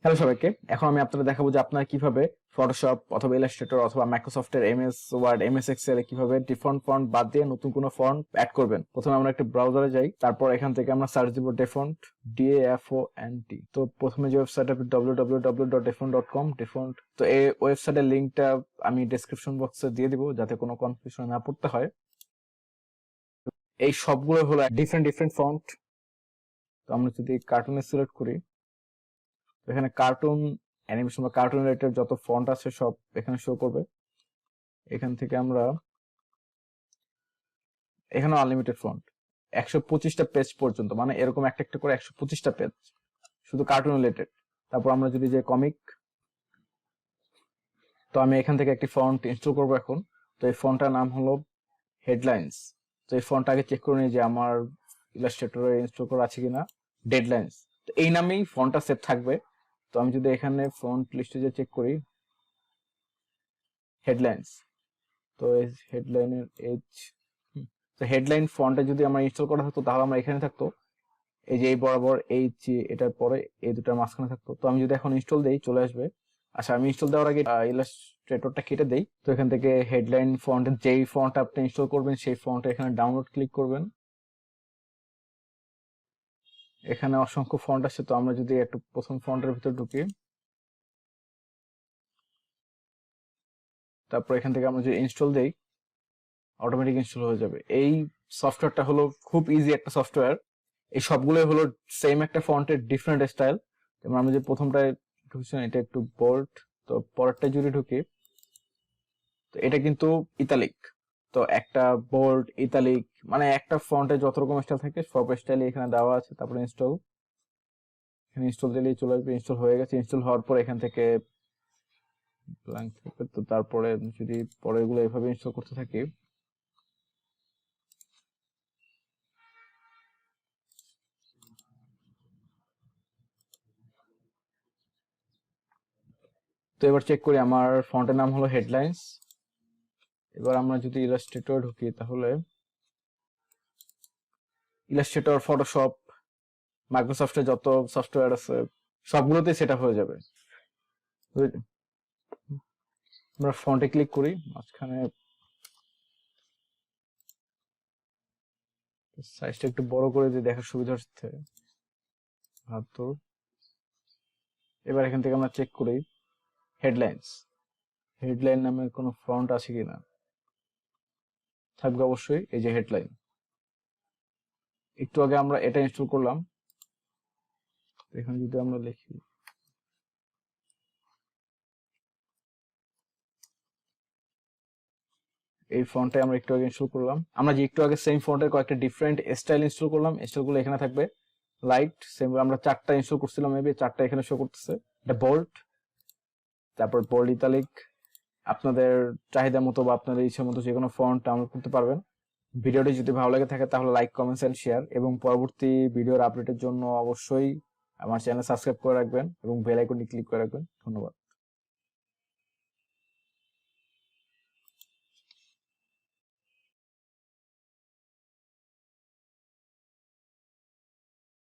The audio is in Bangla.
হ্যালো সবাইকে, এখন আমি আপনাদের দেখাবো যে আপনারা কিভাবে ফটোশপ অথবা ইলাস্ট্রেটর অথবা মাইক্রোসফটের এমএস ওয়ার্ড এমএস এক্সেল এ কিভাবে ডিফন্ট ফন্ট বাদ দিয়ে নতুন কোনো ফন্ট অ্যাড করবেন। প্রথমে আমরা একটা ব্রাউজারে যাই, তারপর এখান থেকে আমরা সার্চ দিব ডেফন্ট, DAFONT। তো প্রথমে যে ওয়েবসাইট আছে www.dafont.com ডেফন্ট। তো এই ওয়েবসাইটের লিংকটা আমি ডেসক্রিপশন বক্সে দিয়ে দিব যাতে কোনো কনফিউশন না পড়তে হয়। এই সবগুলো হলো ডিফারেন্ট ডিফারেন্ট ফন্ট। তো আমরা যদি কার্টুনে সিলেক্ট করি, এখানে কার্টুন অ্যানিমেশন বা কার্টুন রিলেটেড যত ফন্ট আছে সব এখানে শো করবে। এখান থেকে আমরা এখানে আনলিমিটেড ফন্ট 125টা পেজ পর্যন্ত, মানে এরকম একটা একটা করে 125টা পেজ শুধু কার্টুন রিলেটেড। তারপর আমরা যদি যে কমিক, তো আমি এখান থেকে একটি ফন্ট ইনস্টল করব এখন। তো এই ফন্টটার নাম হলো হেডলাইন্স। তো এই ফন্টটা আগে চেক করে নিই যে আমার ইলাস্ট্রেটরে ইনস্টল করা আছে কিনা। ডেডলাইন্স, তো এই নামেই ফন্টটা সেভ থাকবে। তো আমি যদি এখানে ফন্ট লিস্টে যে চেক করি হেডলাইন্স, তো এই হেডলাইনের তো হেডলাইন ফন্টে যদি আমরা ইনস্টল করা থাকতো তাহলে আমরা এখানে থাকতো, এই যে এই বরাবর এইচ এটার পরে এই দুটার মাঝখানে থাকতো। তো আমি যদি এখন ইনস্টল দেই চলে আসবে। আচ্ছা, আমি ইনস্টল দেওয়ার আগে ইলাস্ট্রেটরটা কেটে দেই। তো এখান থেকে হেডলাইন ফন্টের যেই ফন্ট আপনি ইনস্টল করবেন সেই ফন্ট এখানে ডাউনলোড ক্লিক করবেন। এখানে অসংখ্য ফন্ট আছে, তো আমরা যদি একটু প্রথম ফন্টের ভিতর ঢুকি, তারপর এখান থেকে আমরা যদি ইনস্টল দেই অটোমেটিক ইনস্টল হয়ে যাবে। এই সফটওয়্যারটা হলো খুব ইজি একটা সফটওয়্যার। এই সবগুলোই হলো সেম একটা ফন্টের ডিফারেন্ট স্টাইল। যেমন আমি যে প্রথমটায় ঢুকছিলাম এটা একটু বোল্ড, তো পরেরটা যদি ঢুকি তো এটা কিন্তু ইতালিক। তো একটা বোল্ড ইতালিক মানে একটা ফন্টে যত রকম স্টাইল থাকে সব স্টাইল এখানে দেওয়া আছে। তারপরে ইনস্টল, এখানে ইনস্টল দিলেই চলে আসবে। ইনস্টল হয়ে গেছে। ইনস্টল হওয়ার পর এখান থেকে ব্ল্যাঙ্ক থাকবে। তো তারপরে যদি পরে এগুলো এভাবে ইনস্টল করতে থাকি, তো এবার চেক করি আমার ফন্টের নাম হলো হেডলাইন্স। এবার আমরা যদি ইলাস্ট্রেটর ঢুকি তাহলে ইলাস্ট্রেটর, ফটোশপ, মাইক্রোসফটের যত সফটওয়্যার আছে সবগুলোতেই সেট আপ হয়ে যাবে। আমরা ফন্টে ক্লিক করি, মাঝখানে সাইজটা একটু বড় করে দিয়ে দেখার সুবিধা হচ্ছে 72। এবার এখান থেকে আমরা চেক করি হেডলাইন্স, হেডলাইন নামে কোনো ফন্ট আছে কিনা। থাকবে অবশ্যই, এই যে হেডলাইন। একটু আগে আমরা এটা ইনস্টল করলাম। এখানে যদি আমরা লিখি এই ফন্টে আমরা একটু আগে ইনস্টল করলাম, আমরা যে একটু আগে সেম ফন্টের কয়েকটা ডিফারেন্ট স্টাইল ইনস্টল করলাম, স্টাইলগুলো এখানে থাকবে। লাইট সেম আমরা 4টা ইনস্টল করছিলাম, মেবি 4টা এখানে শো করতেছে। এটা বোল্ড, তারপর বোল্ড ইতালিক। আপনাদের চাহিদা মতো বা আপনাদের ইচ্ছা মতো যে কোনো ফন্ট ডাউনলোড করতে পারবেন। ভিডিওটি যদি ভালো লাগে থাকে তাহলে লাইক, কমেন্টস এন্ড শেয়ার, এবং পরবর্তী ভিডিওর আপডেটের জন্য অবশ্যই আমার চ্যানেল সাবস্ক্রাইব করে রাখবেন এবং বেল আইকনটি ক্লিক করে রাখবেন। ধন্যবাদ।